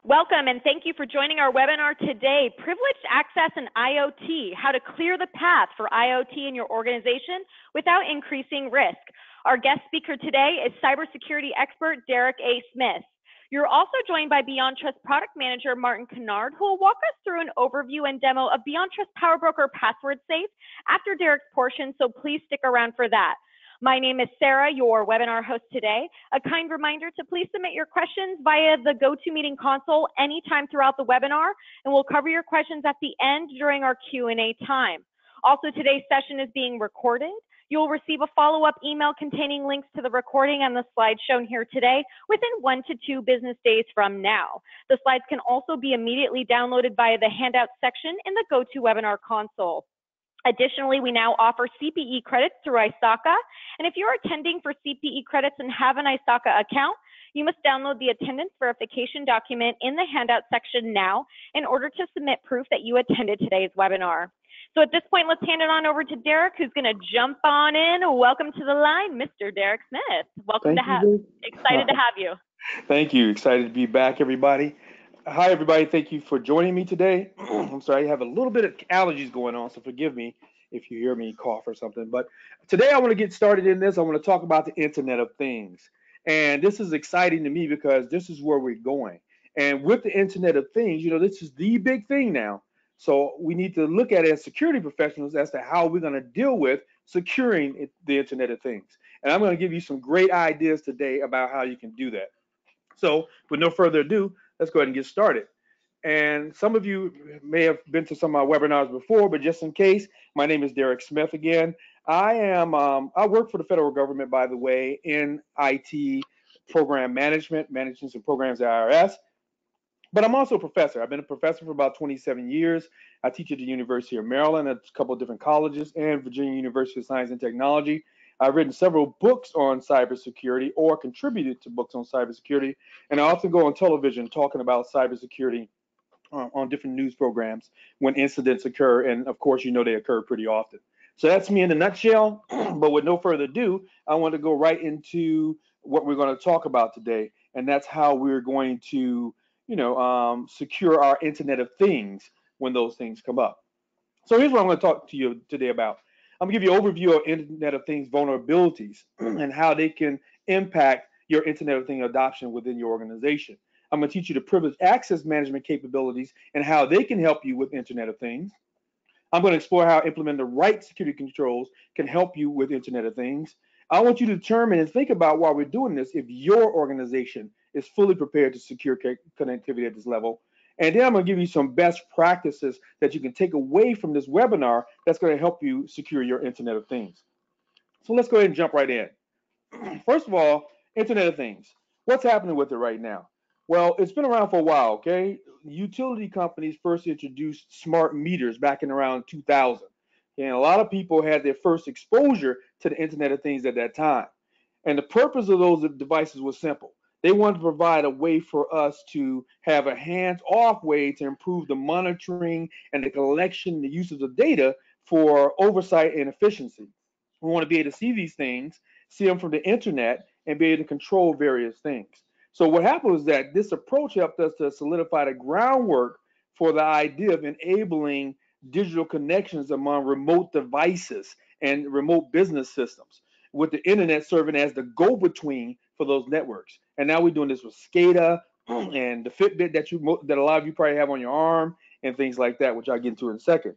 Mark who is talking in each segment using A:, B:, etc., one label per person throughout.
A: Welcome and thank you for joining our webinar today, Privileged Access and IoT, how to clear the path for IoT in your organization without increasing risk. Our guest speaker today is cybersecurity expert Derek A. Smith. You're also joined by BeyondTrust product manager Martin Kennard, who will walk us through an overview and demo of BeyondTrust PowerBroker Password Safe after Derek's portion, so please stick around for that. My name is Sarah, your webinar host today. A kind reminder to please submit your questions via the GoToMeeting console anytime throughout the webinar, and we'll cover your questions at the end during our Q&A time. Also, today's session is being recorded. You'll receive a follow-up email containing links to the recording and the slides shown here today within 1 to 2 business days from now. The slides can also be immediately downloaded via the handout section in the GoToWebinar console. Additionally, we now offer CPE credits through ISACA, and if you're attending for CPE credits and have an ISACA account, you must download the attendance verification document in the handout section now in order to submit proof that you attended today's webinar. So at this point, let's hand it on over to Derek, who's going to jump on in. Welcome to the line, Mr. Derek Smith. Welcome excited to have you.
B: Thank you. Excited to be back, everybody. Hi, everybody. Thank you for joining me today. I'm sorry, I have a little bit of allergies going on, so forgive me if you hear me cough or something. But today I want to get started in this. I want to talk about the Internet of Things. And this is exciting to me because this is where we're going. And with the Internet of Things, you know, this is the big thing now. So we need to look at it as security professionals as to how we're going to deal with securing the Internet of Things. And I'm going to give you some great ideas today about how you can do that. So with no further ado, let's go ahead and get started. And some of you may have been to some of my webinars before, but just in case, my name is Derek Smith again. I work for the federal government, by the way, in IT program management, managing some programs at IRS. But I'm also a professor. I've been a professor for about 27 years. I teach at the University of Maryland at a couple of different colleges and Virginia University of Science and Technology. I've written several books on cybersecurity or contributed to books on cybersecurity. And I often go on television talking about cybersecurity on different news programs when incidents occur. And of course, you know they occur pretty often. So that's me in a nutshell. But with no further ado, I want to go right into what we're going to talk about today. And that's how we're going to secure our Internet of Things when those things come up. So here's what I'm going to talk to you today about. I'm going to give you an overview of Internet of Things vulnerabilities and how they can impact your Internet of Things adoption within your organization. I'm going to teach you the privileged access management capabilities and how they can help you with Internet of Things. I'm going to explore how implementing the right security controls can help you with Internet of Things. I want you to determine and think about while we're doing this if your organization is fully prepared to secure connectivity at this level. And then I'm going to give you some best practices that you can take away from this webinar that's going to help you secure your Internet of Things. So let's go ahead and jump right in. First of all, Internet of Things. What's happening with it right now? Well, it's been around for a while, okay? Utility companies first introduced smart meters back in around 2000. And a lot of people had their first exposure to the Internet of Things at that time. And the purpose of those devices was simple. They wanted to provide a way for us to have a hands-off way to improve the monitoring and the collection, the use of the data for oversight and efficiency. We want to be able to see these things, see them from the internet, and be able to control various things. So what happened was that this approach helped us to solidify the groundwork for the idea of enabling digital connections among remote devices and remote business systems, with the internet serving as the go-between for those networks. And now we're doing this with SCADA and the Fitbit that a lot of you probably have on your arm and things like that, which I'll get into in a second.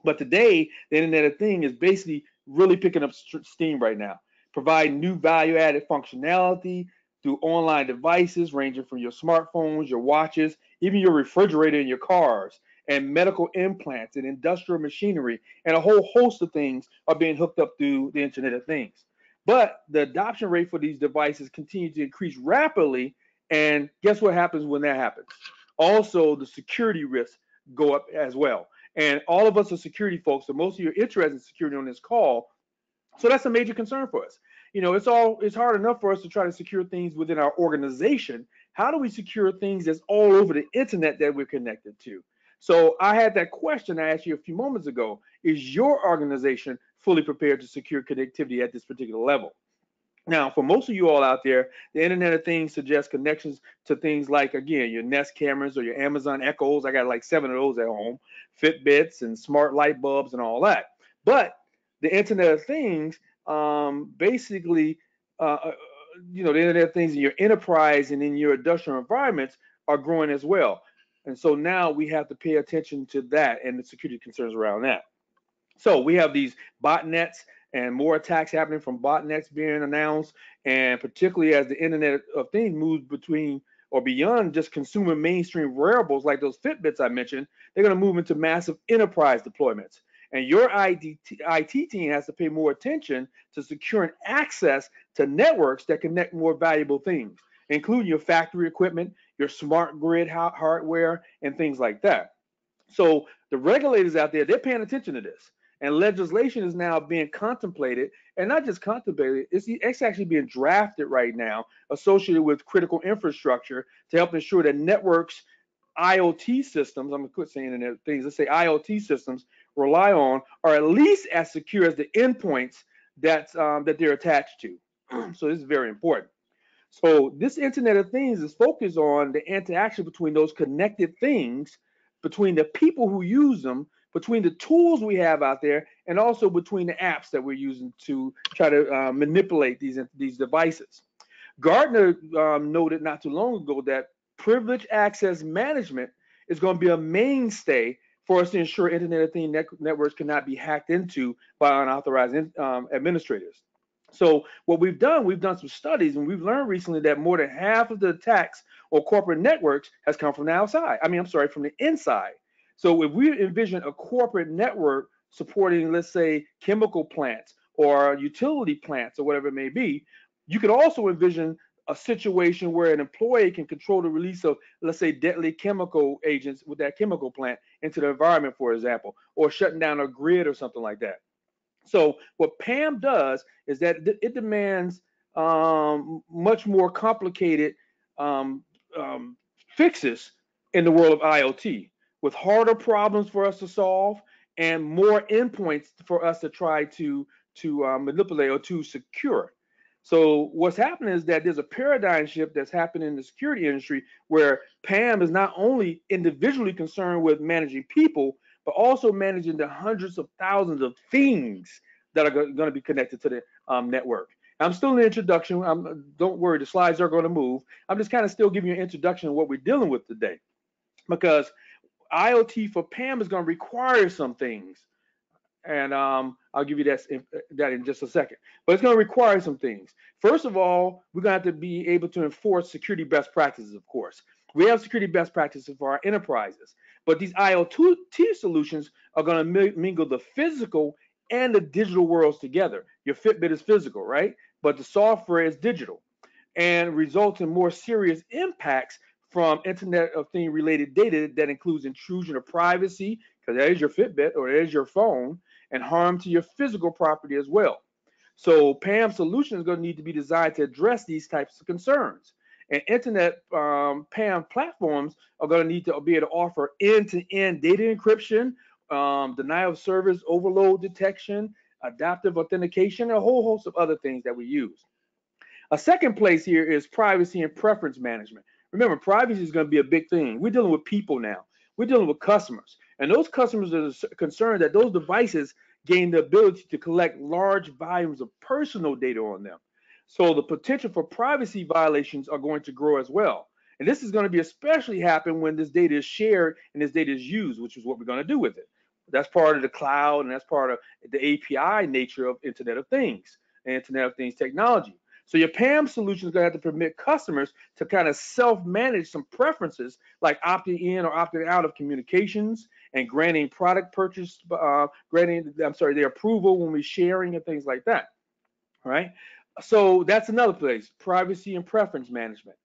B: But today, the Internet of Things is basically really picking up steam right now, providing new value-added functionality through online devices ranging from your smartphones, your watches, even your refrigerator in your cars, and medical implants and industrial machinery, and a whole host of things are being hooked up through the Internet of Things. But the adoption rate for these devices continues to increase rapidly, and guess what happens when that happens? Also, the security risks go up as well. And all of us are security folks, so most of you are interested in security on this call. So that's a major concern for us. You know, it's hard enough for us to try to secure things within our organization. How do we secure things that's all over the internet that we're connected to? So I had that question I asked you a few moments ago. Is your organization fully prepared to secure connectivity at this particular level? Now, for most of you all out there, the Internet of Things suggests connections to things like, again, your Nest cameras or your Amazon Echoes. I got like 7 of those at home, Fitbits and smart light bulbs and all that. But the Internet of Things, basically, uh, uh, the Internet of Things in your enterprise and in your industrial environments are growing as well. And so now we have to pay attention to that and the security concerns around that. So we have these botnets and more attacks happening from botnets being announced, and particularly as the Internet of Things moves between or beyond just consumer mainstream wearables like those Fitbits I mentioned, they're going to move into massive enterprise deployments. And your IT team has to pay more attention to securing access to networks that connect more valuable things, including your factory equipment, your smart grid hardware, and things like that. So the regulators out there, they're paying attention to this. And legislation is now being contemplated, and not just contemplated, it's actually being drafted right now, associated with critical infrastructure to help ensure that networks, IoT systems, I'm going to quit saying Internet things, let's say IoT systems rely on, are at least as secure as the endpoints that they're attached to. So this is very important. So this Internet of Things is focused on the interaction between those connected things, between the people who use them, between the tools we have out there, and also between the apps that we're using to try to manipulate these devices. Gardner noted not too long ago that privileged access management is going to be a mainstay for us to ensure Internet of Things networks cannot be hacked into by unauthorized administrators. So what we've done some studies, and we've learned recently that more than half of the attacks on corporate networks has come from the outside. I mean, I'm sorry, from the inside. So if we envision a corporate network supporting, let's say, chemical plants or utility plants or whatever it may be, you could also envision a situation where an employee can control the release of, let's say, deadly chemical agents with that chemical plant into the environment, for example, or shutting down a grid or something like that. So what PAM does is that it demands much more complicated um, um, fixes in the world of IoT, with harder problems for us to solve and more endpoints for us to try to manipulate or to secure. So what's happening is that there's a paradigm shift that's happening in the security industry where PAM is not only individually concerned with managing people, but also managing the hundreds of thousands of things that are going to be connected to the network. I'm still in the introduction. Don't worry, the slides are going to move. I'm just kind of still giving you an introduction of what we're dealing with today, because IoT for PAM is going to require some things, and I'll give you that in just a second. But it's going to require some things. First of all, we're going to have to be able to enforce security best practices, of course. We have security best practices for our enterprises, but these IoT solutions are going to mingle the physical and the digital worlds together. Your Fitbit is physical, right? But the software is digital, and results in more serious impacts from Internet of Things related data that includes intrusion of privacy, because that is your Fitbit or that is your phone, and harm to your physical property as well. So PAM solutions are going to need to be designed to address these types of concerns. And Internet PAM platforms are going to need to be able to offer end-to-end data encryption, denial of service, overload detection, adaptive authentication, and a whole host of other things that we use. A second place here is privacy and preference management. Remember, privacy is going to be a big thing. We're dealing with people now. We're dealing with customers. And those customers are concerned that those devices gain the ability to collect large volumes of personal data on them. So the potential for privacy violations are going to grow as well. And this is going to be especially happen when this data is shared and this data is used, which is what we're going to do with it. That's part of the cloud, and that's part of the API nature of Internet of Things and Internet of Things technology. So your PAM solution is going to have to permit customers to kind of self-manage some preferences, like opting in or opting out of communications and granting product purchase, their approval when we're sharing and things like that. All right. So that's another place, privacy and preference management.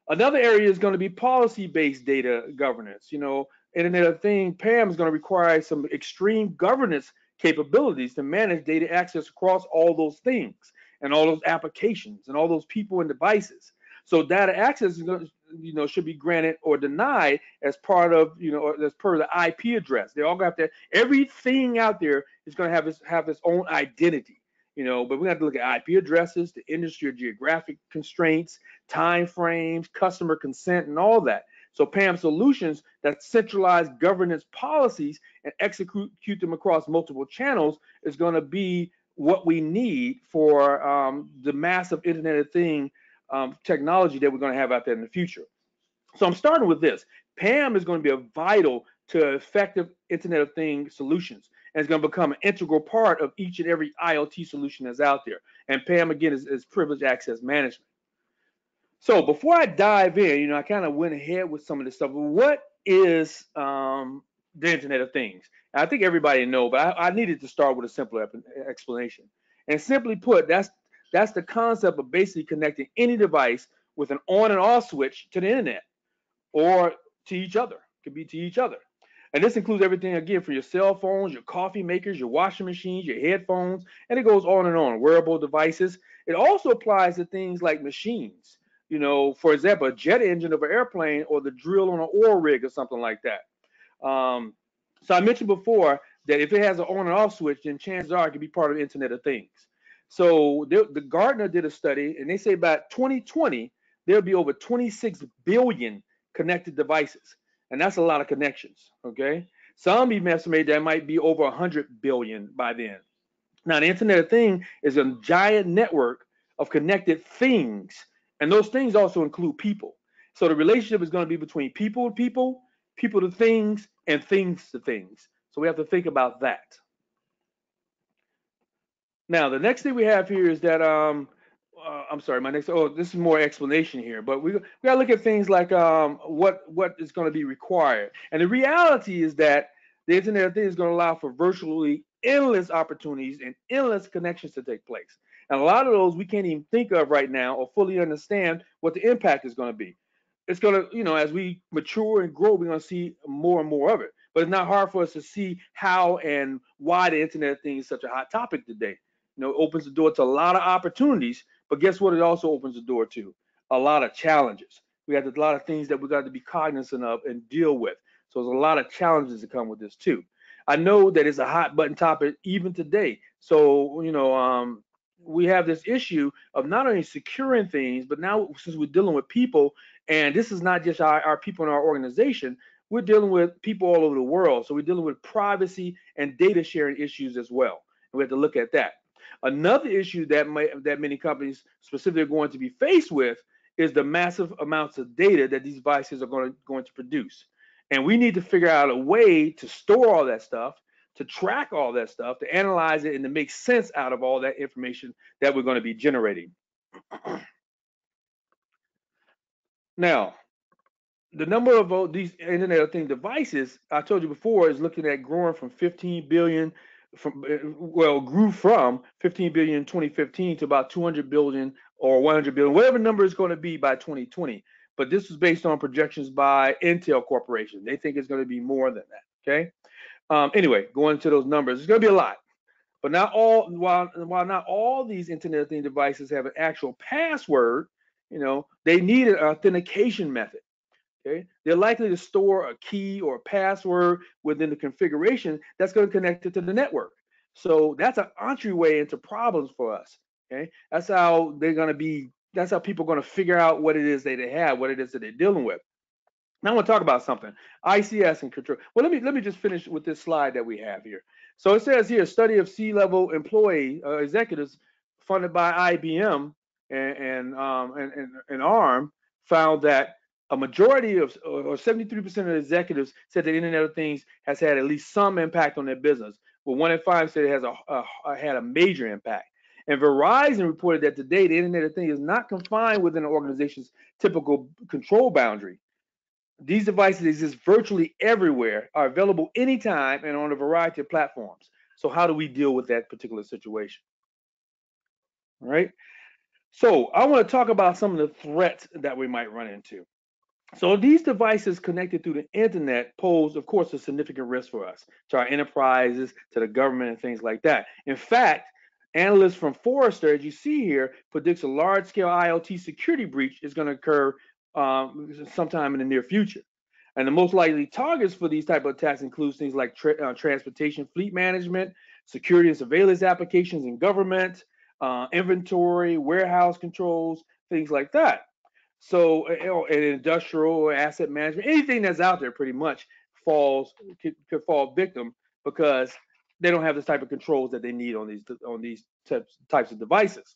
B: Another area is going to be policy-based data governance. Internet of Things PAM is going to require some extreme governance capabilities to manage data access across all those things and all those applications and all those people and devices. So data access is going to, should be granted or denied as part of, as per the IP address. They all got to, everything out there is going to have its own identity. but we have to look at IP addresses, the industry or geographic constraints, time frames, customer consent, and all that. So PAM solutions that centralize governance policies and execute them across multiple channels is going to be what we need for the massive Internet of Things technology that we're going to have out there in the future. So I'm starting with this. PAM is going to be a vital to effective Internet of Things solutions, and it's going to become an integral part of each and every IoT solution that's out there. And PAM, again, is privileged access management. So before I dive in, I kind of went ahead with some of this stuff. What is the Internet of Things? And I think everybody knows, but I needed to start with a simple explanation. And simply put, that's the concept of basically connecting any device with an on and off switch to the internet or to each other. It could be to each other. And this includes everything, again, for your cell phones, your coffee makers, your washing machines, your headphones, and it goes on and on, wearable devices. It also applies to things like machines. For example, a jet engine of an airplane or the drill on an oil rig or something like that. So I mentioned before that if it has an on and off switch, then chances are it could be part of the Internet of Things. So the Gartner did a study, and they say by 2020, there'll be over 26 billion connected devices. And that's a lot of connections, okay? Some even estimate that might be over 100 billion by then. Now, the Internet of Things is a giant network of connected things, and those things also include people. So the relationship is going to be between people to people, people to things, and things to things. So we have to think about that. Now, the next thing we have here is that I'm sorry, this is more explanation here, but we got to look at things like what is going to be required. And the reality is that the Internet of Things is going to allow for virtually endless opportunities and endless connections to take place. And a lot of those we can't even think of right now or fully understand what the impact is going to be. It's going to, as we mature and grow, we're going to see more and more of it. But it's not hard for us to see how and why the Internet of Things is such a hot topic today. It opens the door to a lot of opportunities, but guess what? It also opens the door to a lot of challenges. We have a lot of things that we got to be cognizant of and deal with. So there's a lot of challenges that come with this too. I know that it's a hot button topic even today. So we have this issue of not only securing things, but now since we're dealing with people, and this is not just our people in our organization, we're dealing with people all over the world. So we're dealing with privacy and data sharing issues as well. And we have to look at that. Another issue that many companies specifically are going to be faced with is the massive amounts of data that these devices are going to produce. And we need to figure out a way to store all that stuff, to track all that stuff, to analyze it, and to make sense out of all that information that we're going to be generating. Now, the number of these Internet of Things devices, I told you before, is looking at growing from 15 billion grew from 15 billion in 2015 to about 200 billion or 100 billion, whatever number it's going to be by 2020. But this was based on projections by Intel Corporation. They think it's going to be more than that. Okay. Anyway, going into those numbers, it's going to be a lot. But not all. While not all these Internet of Things devices have an actual password, they need an authentication method. Okay, they're likely to store a key or a password within the configuration that's going to connect it to the network. So that's an entryway into problems for us. Okay, that's how that's how people are going to figure out what it is that they have, what it is that they're dealing with. Now I want to talk about something. ICS and control. Well, let me just finish with this slide that we have here. So it says here, a study of C-level employee executives funded by IBM and ARM found that a majority of, or 73% of executives said the Internet of Things has had at least some impact on their business. Well, 1 in 5 said it has had a major impact. And Verizon reported that today the Internet of Things is not confined within an organization's typical control boundary. These devices exist virtually everywhere, are available anytime, and on a variety of platforms. So how do we deal with that particular situation? All right. So I want to talk about some of the threats that we might run into. So these devices connected through the internet pose, of course, a significant risk for us, to our enterprises, to the government, and things like that. In fact, analysts from Forrester, as you see here, predicts a large-scale IoT security breach is going to occur sometime in the near future. And the most likely targets for these type of attacks include things like transportation fleet management, security and surveillance applications in government, inventory, warehouse controls, things like that. So, in industrial or asset management, anything that's out there pretty much could fall victim because they don't have the type of controls that they need on these types of devices.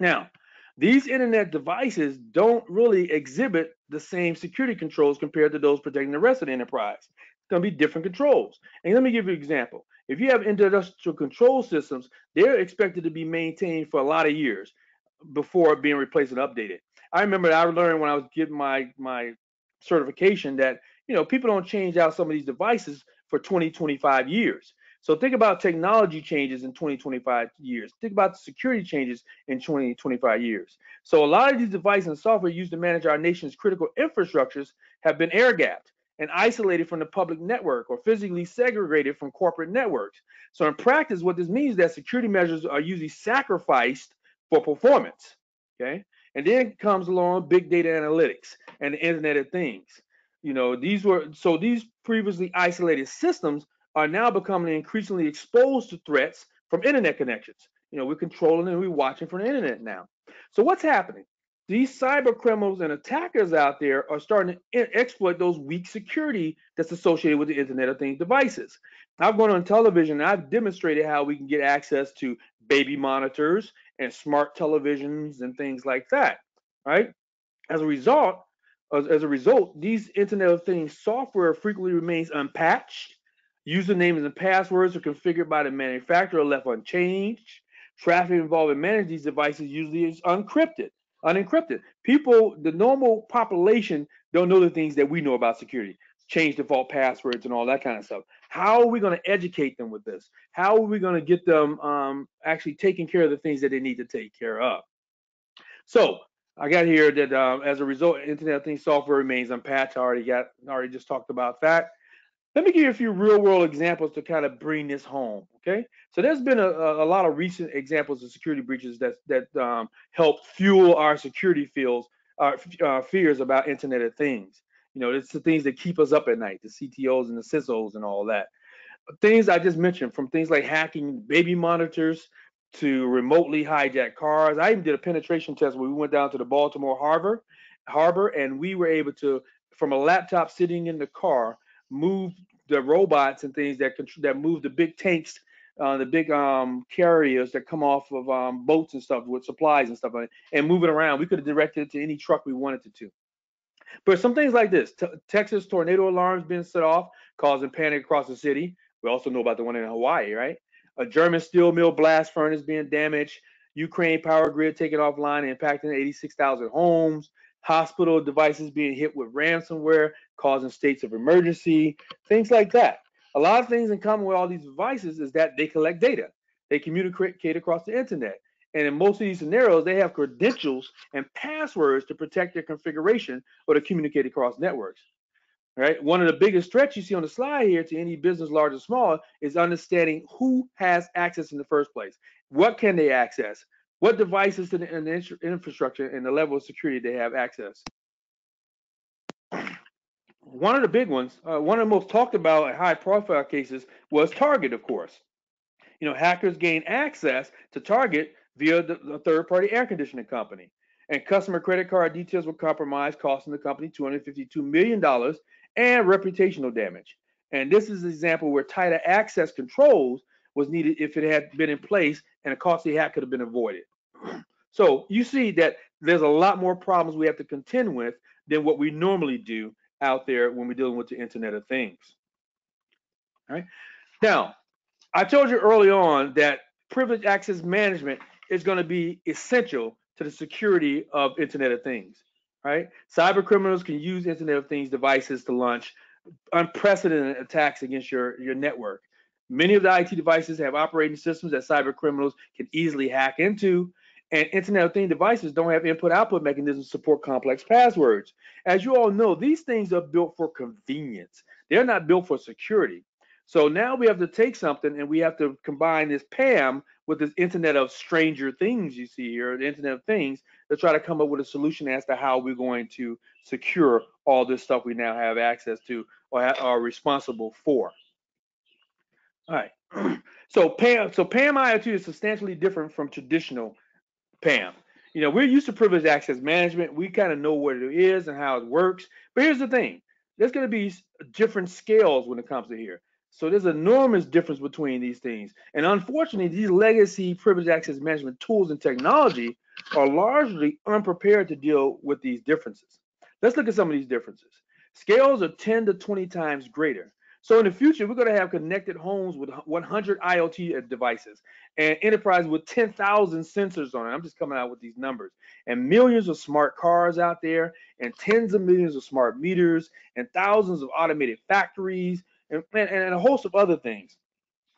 B: Now, these internet devices don't really exhibit the same security controls compared to those protecting the rest of the enterprise. It's going to be different controls. And let me give you an example. If you have industrial control systems, they're expected to be maintained for a lot of years before being replaced and updated. I remember I learned when I was getting my certification that people don't change out some of these devices for 20, 25 years. So think about technology changes in 20, 25 years. Think about the security changes in 20, 25 years. So a lot of these devices and software used to manage our nation's critical infrastructures have been air gapped and isolated from the public network or physically segregated from corporate networks. So in practice, what this means is that security measures are usually sacrificed for performance. Okay. And then comes along big data analytics and the Internet of Things. These previously isolated systems are now becoming increasingly exposed to threats from internet connections. We're controlling and we're watching from the internet now. So what's happening? These cyber criminals and attackers out there are starting to exploit those weak security that's associated with the Internet of Things devices. I've gone on television and I've demonstrated how we can get access to baby monitors and smart televisions and things like that, right? As a result, these Internet of Things software frequently remains unpatched. Usernames and passwords are configured by the manufacturer left unchanged. Traffic involved in managing these devices usually is unencrypted. People, the normal population, don't know the things that we know about security. Change default passwords and all that kind of stuff. How are we going to educate them with this? How are we going to get them actually taking care of the things that they need to take care of? So I got here that as a result, Internet of Things software remains unpatched. I already just talked about that. Let me give you a few real world examples to kind of bring this home. Okay, so there's been a lot of recent examples of security breaches that help fuel our security fears about Internet of Things. It's the things that keep us up at night, the CTOs and the CISOs and all that. Things I just mentioned, from things like hacking baby monitors to remotely hijack cars. I even did a penetration test where we went down to the Baltimore harbor, and we were able to, from a laptop sitting in the car, move the robots and things that move the big tanks, the big carriers that come off of boats and stuff with supplies and stuff like that, and move it around. We could have directed it to any truck we wanted it to. But some things like this, Texas tornado alarms being set off, causing panic across the city. We also know about the one in Hawaii, right? A German steel mill blast furnace being damaged, Ukraine power grid taken offline and impacting 86,000 homes, hospital devices being hit with ransomware, causing states of emergency, things like that. A lot of things in common with all these devices is that they collect data. They communicate across the internet. And in most of these scenarios, they have credentials and passwords to protect their configuration or to communicate across networks. Right? One of the biggest threats you see on the slide here to any business, large or small, is understanding who has access in the first place. What can they access? What devices to the infrastructure and the level of security they have access? One of the big ones, one of the most talked about high-profile cases was Target, of course. Hackers gained access to Target via the third-party air conditioning company. And customer credit card details were compromised, costing the company $252 million and reputational damage. And this is an example where tighter access controls was needed if it had been in place, and a costly hack could have been avoided. So you see that there's a lot more problems we have to contend with than what we normally do out there when we're dealing with the Internet of Things. All right. Now, I told you early on that privileged access management is going to be essential to the security of Internet of Things, right? Cyber criminals can use Internet of Things devices to launch unprecedented attacks against your network. Many of the IT devices have operating systems that cyber criminals can easily hack into, and Internet of Things devices don't have input-output mechanisms to support complex passwords. As you all know, these things are built for convenience. They're not built for security. So now we have to take something and we have to combine this PAM with this Internet of Stranger Things you see here, the Internet of Things, to try to come up with a solution as to how we're going to secure all this stuff we now have access to or are responsible for. All right. So PAM IoT is substantially different from traditional PAM. We're used to privileged access management. We kind of know what it is and how it works. But here's the thing: there's going to be different scales when it comes to here. So there's enormous difference between these things. And unfortunately, these legacy privileged access management tools and technology are largely unprepared to deal with these differences. Let's look at some of these differences. Scales are 10 to 20 times greater. So in the future, we're going to have connected homes with 100 IoT devices and enterprise with 10,000 sensors on it. I'm just coming out with these numbers. And millions of smart cars out there, and tens of millions of smart meters, and thousands of automated factories, and a host of other things.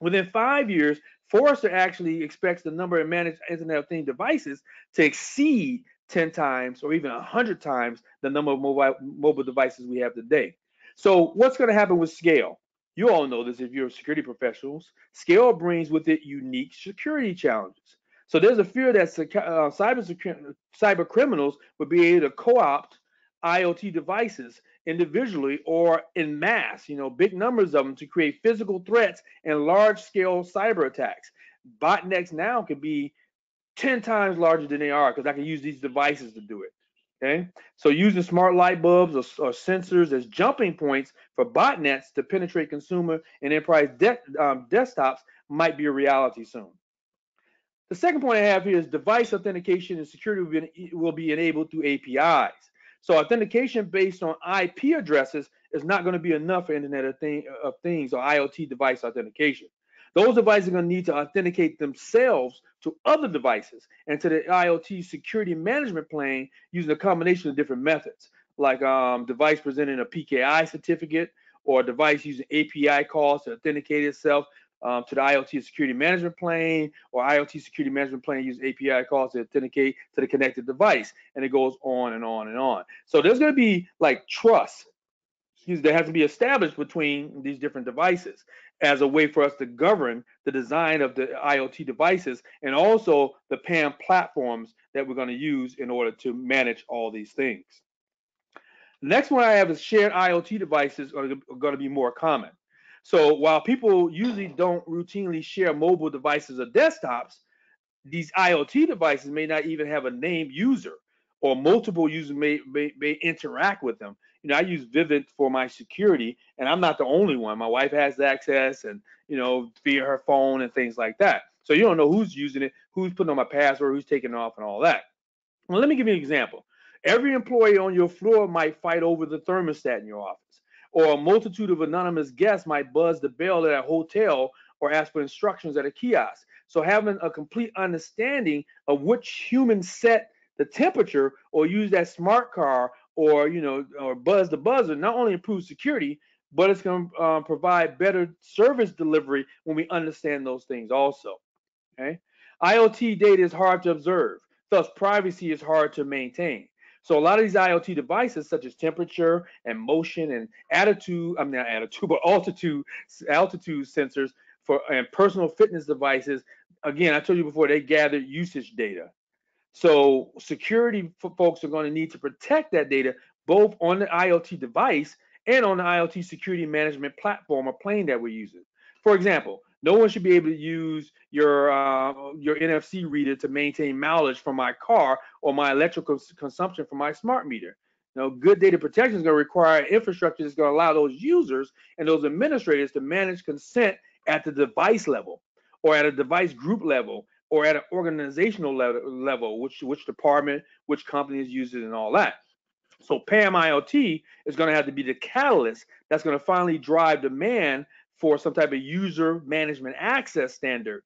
B: Within 5 years, Forrester actually expects the number of managed Internet of Things devices to exceed 10 times or even 100 times the number of mobile devices we have today. So what's going to happen with scale? You all know this if you're security professionals. Scale brings with it unique security challenges. So there's a fear that cyber criminals would be able to co-opt IoT devices individually or in mass, big numbers of them to create physical threats and large scale cyber attacks. Botnets now could be 10 times larger than they are because I can use these devices to do it. Okay, so using smart light bulbs or sensors as jumping points for botnets to penetrate consumer and enterprise desktops might be a reality soon. The second point I have here is device authentication and security will be enabled through APIs. So authentication based on IP addresses is not going to be enough for Internet of Things or IoT device authentication. Those devices are going to need to authenticate themselves to other devices and to the IoT security management plane using a combination of different methods, like device presenting a PKI certificate or a device using API calls to authenticate itself to the IoT security management plane, or IoT security management plane use API calls to authenticate to the connected device, and it goes on and on and on. So there's going to be like trust that has to be established between these different devices as a way for us to govern the design of the IoT devices and also the PAM platforms that we're going to use in order to manage all these things. The next one I have is shared IoT devices are going to be more common. So while people usually don't routinely share mobile devices or desktops, these IoT devices may not even have a named user, or multiple users may interact with them. I use Vivid for my security, and I'm not the only one. My wife has access, and via her phone and things like that. So you don't know who's using it, who's putting on my password, who's taking it off, and all that. Well, let me give you an example. Every employee on your floor might fight over the thermostat in your office, or a multitude of anonymous guests might buzz the bell at a hotel or ask for instructions at a kiosk. So having a complete understanding of which human set the temperature or use that smart car or or buzz the buzzer not only improves security, but it's going to provide better service delivery when we understand those things also. Okay, IoT data is hard to observe, thus privacy is hard to maintain. So a lot of these IoT devices, such as temperature and motion and not attitude, but altitude sensors and personal fitness devices, again, I told you before, they gather usage data. So security folks are going to need to protect that data both on the IoT device and on the IoT security management platform or plane that we're using. For example, no one should be able to use your NFC reader to maintain mileage from my car or my electrical consumption from my smart meter. Good data protection is going to require infrastructure that's going to allow those users and those administrators to manage consent at the device level or at a device group level or at an organizational level, which department, which company is using, and all that. So PAM IoT is going to have to be the catalyst that's going to finally drive demand for some type of user management access standard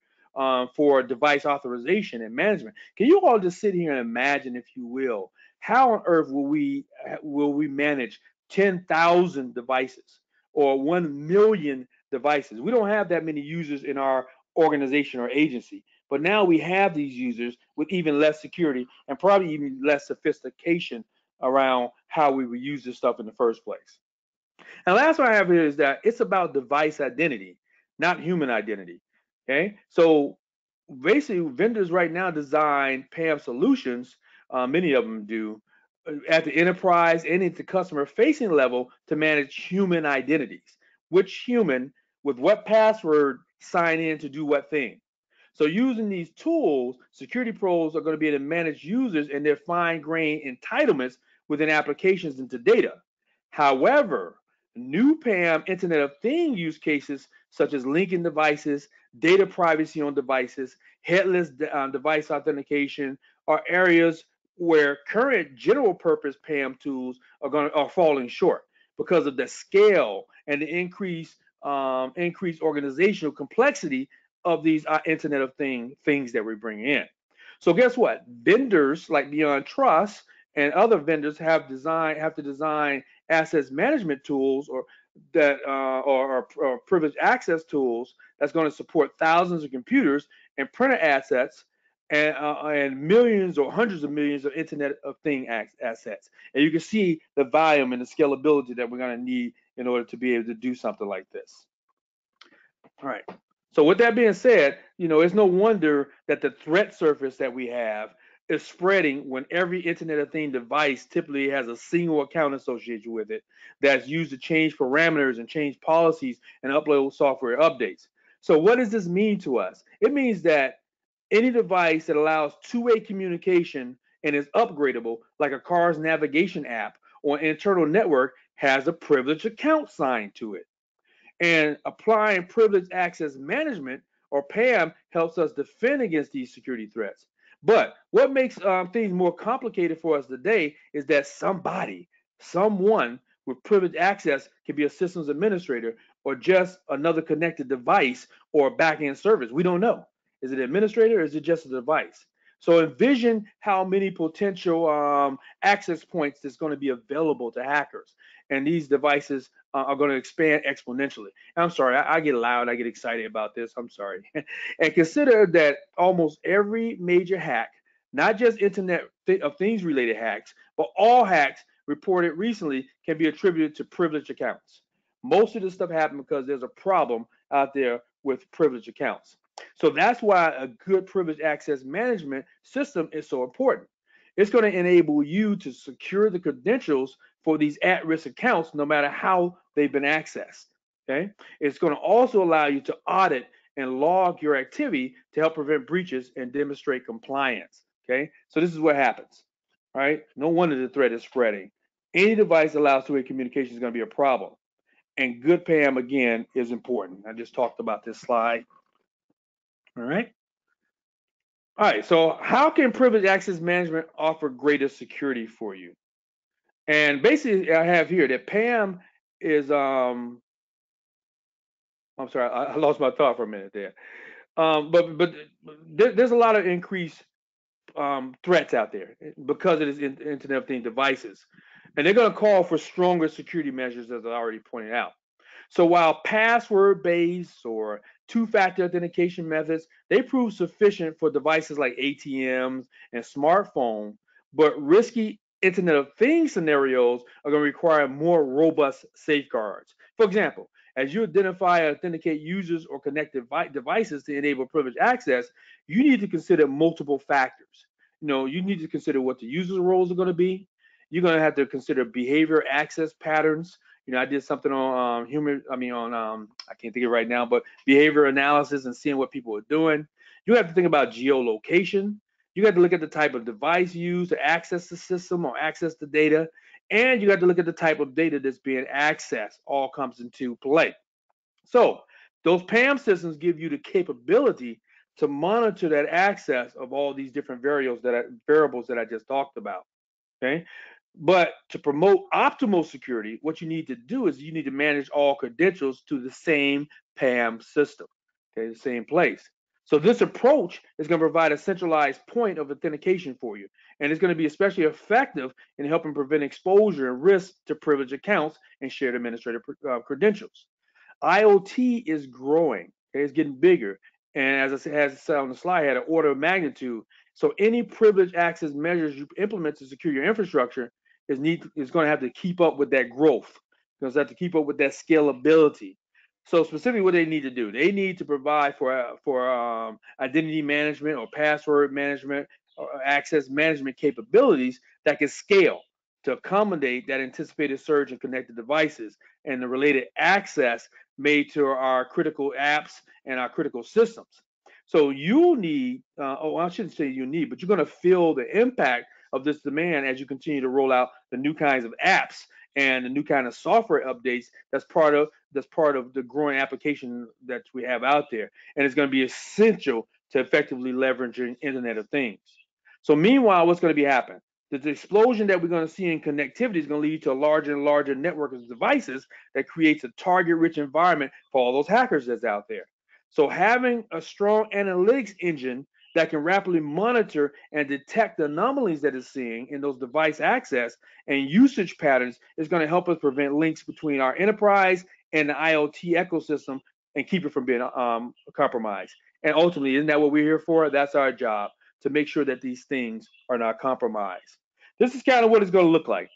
B: for device authorization and management. Can you all just sit here and imagine, if you will, how on earth will we manage 10,000 devices or 1 million devices? We don't have that many users in our organization or agency, but now we have these users with even less security and probably even less sophistication around how we would use this stuff in the first place. And last one I have here is that it's about device identity, not human identity. Okay, so basically, vendors right now design PAM solutions. Many of them do at the enterprise and at the customer-facing level to manage human identities. Which human with what password sign in to do what thing. So using these tools, security pros are going to be able to manage users and their fine-grained entitlements within applications into data. However, new PAM Internet of Things use cases such as linking devices, data privacy on devices, headless device authentication are areas where current general purpose PAM tools are falling short because of the scale and the increased organizational complexity of these Internet of things that we bring in. So guess what? Vendors like Beyond Trust and other vendors have to design access management tools or privileged access tools that's going to support thousands of computers and printer assets and millions or hundreds of millions of Internet of Thing assets. And you can see the volume and the scalability that we're going to need in order to be able to do something like this. All right. So with that being said, it's no wonder that the threat surface that we have is spreading when every Internet of Things device typically has a single account associated with it that's used to change parameters and change policies and upload software updates. So what does this mean to us? It means that any device that allows two-way communication and is upgradable, like a car's navigation app or an internal network, has a privileged account signed to it. And applying privileged access management, or PAM, helps us defend against these security threats. But what makes things more complicated for us today is that someone with privileged access can be a systems administrator or just another connected device or a backend service. We don't know. Is it an administrator or is it just a device? So envision how many potential access points that's going to be available to hackers. And these devices are going to expand exponentially. I'm sorry, I get loud, I get excited about this. I'm sorry. And consider that almost every major hack, not just Internet of Things related hacks, but all hacks reported recently can be attributed to privileged accounts. Most of this stuff happened because there's a problem out there with privileged accounts. So that's why a good privileged access management system is so important. It's going to enable you to secure the credentials for these at-risk accounts no matter how they've been accessed. Okay? It's going to also allow you to audit and log your activity to help prevent breaches and demonstrate compliance. Okay? So this is what happens. All right? No wonder the threat is spreading. Any device that allows two-way communication is going to be a problem. And good PAM, again, is important. I just talked about this slide. All right. All right. So how can privileged access management offer greater security for you? And basically, I have here that PAM is I'm sorry, I lost my thought for a minute there. But there's a lot of increased threats out there because of this Internet of Things devices, and they're going to call for stronger security measures, as I already pointed out. So while password-based or two-factor authentication methods, they prove sufficient for devices like ATMs and smartphones, but risky Internet of Things scenarios are going to require more robust safeguards. For example, as you identify and authenticate users or connect devices to enable privileged access, you need to consider multiple factors. You need to consider what the user roles are going to be. You're going to have to consider behavior access patterns. I did something on I can't think of it right now, but behavior analysis and seeing what people are doing. You have to think about geolocation. You have to look at the type of device used to access the system or access the data. And you have to look at the type of data that's being accessed. All comes into play. So those PAM systems give you the capability to monitor that access of all these different variables that I just talked about. Okay. But to promote optimal security, what you need to do is you need to manage all credentials to the same PAM system, okay, the same place. So this approach is going to provide a centralized point of authentication for you, and it's going to be especially effective in helping prevent exposure and risk to privileged accounts and shared administrative credentials. IoT is growing, okay, it's getting bigger, and as I said on the slide, had an order of magnitude. So any privileged access measures you implement to secure your infrastructure is going to have to keep up with that growth. It's going to have to keep up with that scalability. So specifically, what they need to do, they need to provide for identity management or password management or access management capabilities that can scale to accommodate that anticipated surge in connected devices and the related access made to our critical apps and our critical systems. So you need, I shouldn't say you need, but you're going to feel the impact of this demand as you continue to roll out the new kinds of apps and the new kind of software updates that's part of the growing application that we have out there, and it's going to be essential to effectively leveraging Internet of Things. So meanwhile, what's going to be happening? The explosion that we're going to see in connectivity is going to lead to a larger and larger network of devices that creates a target-rich environment for all those hackers that's out there. So having a strong analytics engine that can rapidly monitor and detect the anomalies that it's seeing in those device access and usage patterns is going to help us prevent links between our enterprise and the IoT ecosystem and keep it from being compromised. And ultimately, isn't that what we're here for? That's our job, to make sure that these things are not compromised. This is kind of what it's going to look like.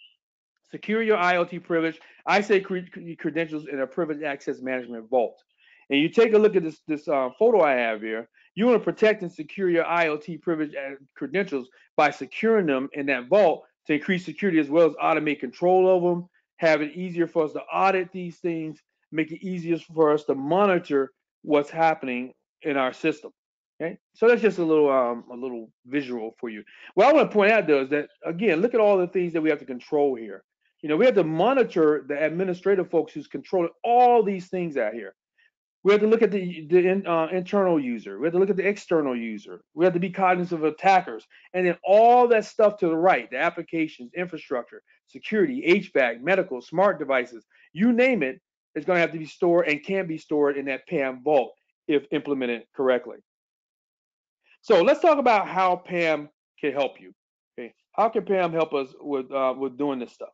B: Secure your IoT privilege. I say credentials in a privileged access management vault. And you take a look at this photo I have here. You want to protect and secure your IoT privilege credentials by securing them in that vault to increase security as well as automate control of them, have it easier for us to audit these things, make it easier for us to monitor what's happening in our system. Okay, so that's just a little visual for you. What I want to point out though is that again, look at all the things that we have to control here. We have to monitor the administrative folks who's controlling all these things out here. We have to look at the internal user. We have to look at the external user. We have to be cognizant of attackers. And then all that stuff to the right, the applications, infrastructure, security, HVAC, medical, smart devices, you name it, is going to have to be stored and can be stored in that PAM vault if implemented correctly. So let's talk about how PAM can help you. Okay, how can PAM help us with doing this stuff?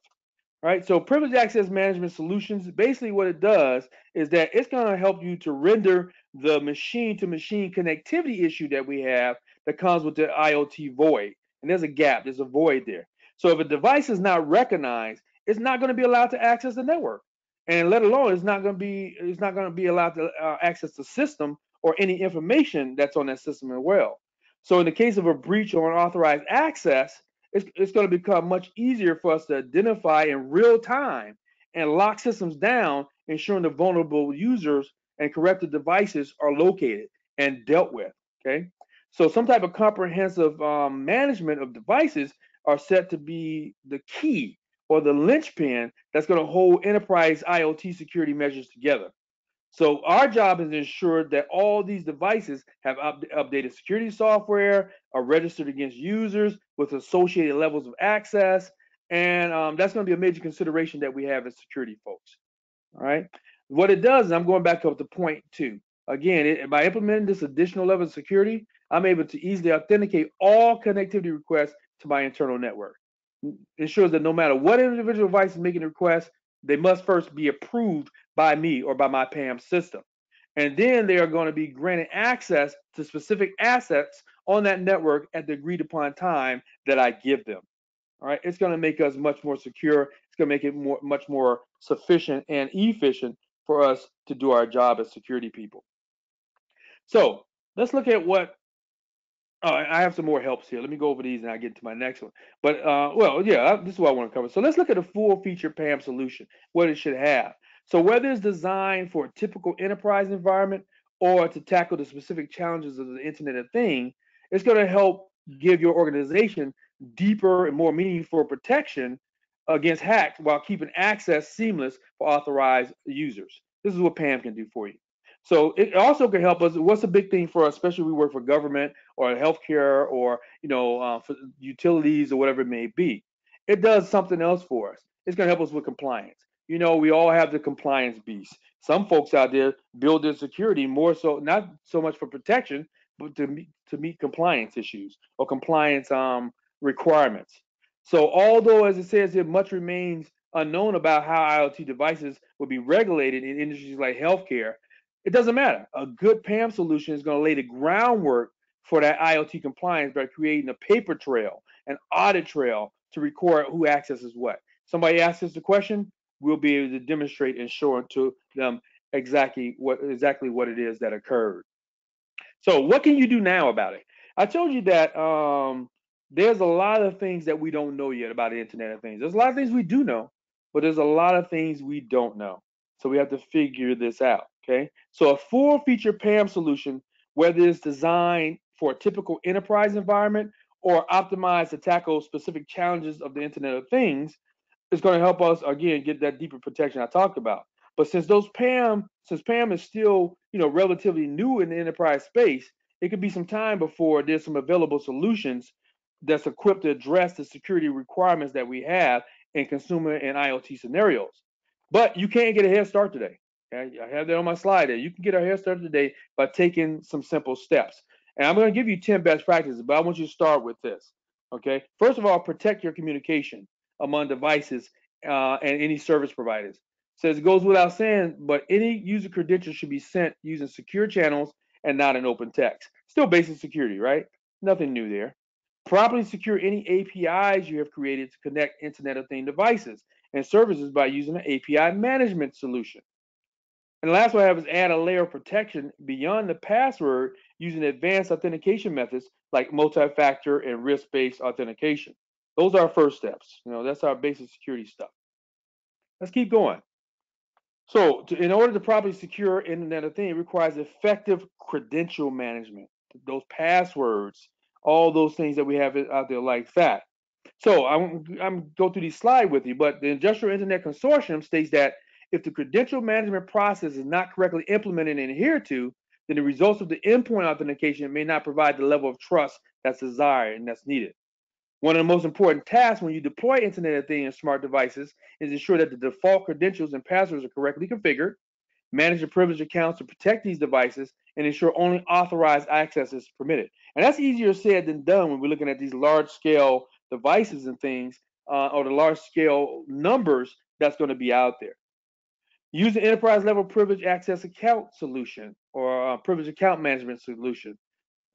B: Right? So privileged access management solutions, basically what it does is that it's going to help you to render the machine to machine connectivity issue that we have that comes with the IoT void. And there's a gap, there's a void there. So if a device is not recognized, it's not going to be allowed to access the network. And let alone it's not going to be allowed to access the system or any information that's on that system as well. So in the case of a breach or unauthorized access, it's going to become much easier for us to identify in real time and lock systems down, ensuring the vulnerable users and corrupted devices are located and dealt with. Okay, so some type of comprehensive management of devices are set to be the key or the linchpin that's going to hold enterprise IoT security measures together. So our job is to ensure that all these devices have updated security software, are registered against users with associated levels of access, and that's going to be a major consideration that we have as security folks. All right. What it does is I'm going back up to point two. Again, by implementing this additional level of security, I'm able to easily authenticate all connectivity requests to my internal network. Ensures that no matter what individual device is making a request, they must first be approved by me or by my PAM system. And then they are going to be granted access to specific assets on that network at the agreed upon time that I give them. All right, it's going to make us much more secure. It's going to make it much more sufficient and efficient for us to do our job as security people. So let's look at what. I have some more helps here. Let me go over these and I get to my next one. But well, yeah, this is what I want to cover. So let's look at a full feature PAM solution, what it should have. So whether it's designed for a typical enterprise environment or to tackle the specific challenges of the Internet of Things, it's going to help give your organization deeper and more meaningful protection against hacks while keeping access seamless for authorized users. This is what PAM can do for you. So it also can help us. What's a big thing for us, especially if we work for government or healthcare or for utilities or whatever it may be? It does something else for us. It's going to help us with compliance. We all have the compliance beast. Some folks out there build their security more so, not so much for protection, but to meet compliance issues or compliance requirements. So although, as it says here, much remains unknown about how IoT devices will be regulated in industries like healthcare, it doesn't matter. A good PAM solution is going to lay the groundwork for that IoT compliance by creating a paper trail, an audit trail to record who accesses what. Somebody asks us a question, we'll be able to demonstrate and show to them exactly what it is that occurred. So what can you do now about it? I told you that there's a lot of things that we don't know yet about the Internet of Things. There's a lot of things we do know, but there's a lot of things we don't know. So we have to figure this out, okay? So a full feature PAM solution, whether it's designed for a typical enterprise environment or optimized to tackle specific challenges of the Internet of Things, is going to help us again get that deeper protection I talked about. But since PAM is still relatively new in the enterprise space, it could be some time before there's some available solutions that's equipped to address the security requirements that we have in consumer and IoT scenarios. But you can't get a head start today. Okay? I have that on my slide there. You can get a head start today by taking some simple steps. And I'm going to give you 10 best practices, but I want you to start with this. Okay. First of all, protect your communication among devices and any service providers. Says it goes without saying, but any user credentials should be sent using secure channels and not in open text. Still basic security, right? Nothing new there. Properly secure any APIs you have created to connect Internet of Things devices and services by using an API management solution. And the last one I have is add a layer of protection beyond the password using advanced authentication methods like multi-factor and risk-based authentication. Those are our first steps. That's our basic security stuff. Let's keep going. So, in order to properly secure Internet of Things, it requires effective credential management. Those passwords, all those things that we have out there like that. So, I'm go through these slides with you, but the Industrial Internet Consortium states that if the credential management process is not correctly implemented and adhered to, then the results of the endpoint authentication may not provide the level of trust that's desired and that's needed. One of the most important tasks when you deploy Internet of Things and smart devices is ensure that the default credentials and passwords are correctly configured, manage the privileged accounts to protect these devices, and ensure only authorized access is permitted. And that's easier said than done when we're looking at these large-scale devices and things, or the large-scale numbers that's going to be out there. Use an enterprise-level privileged access account solution or a privileged account management solution.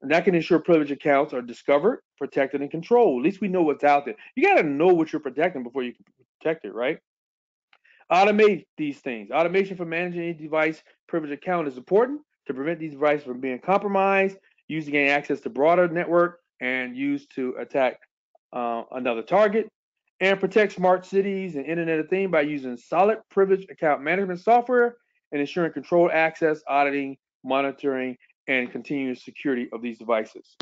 B: And that can ensure privileged accounts are discovered, protected, and controlled. At least we know what's out there. You got to know what you're protecting before you can protect it, right? Automate these things. Automation for managing a device privileged account is important to prevent these devices from being compromised, used to gain access to broader network, and used to attack another target. And protect smart cities and Internet of Things by using solid privileged account management software and ensuring controlled access, auditing, monitoring, and continuous security of these devices.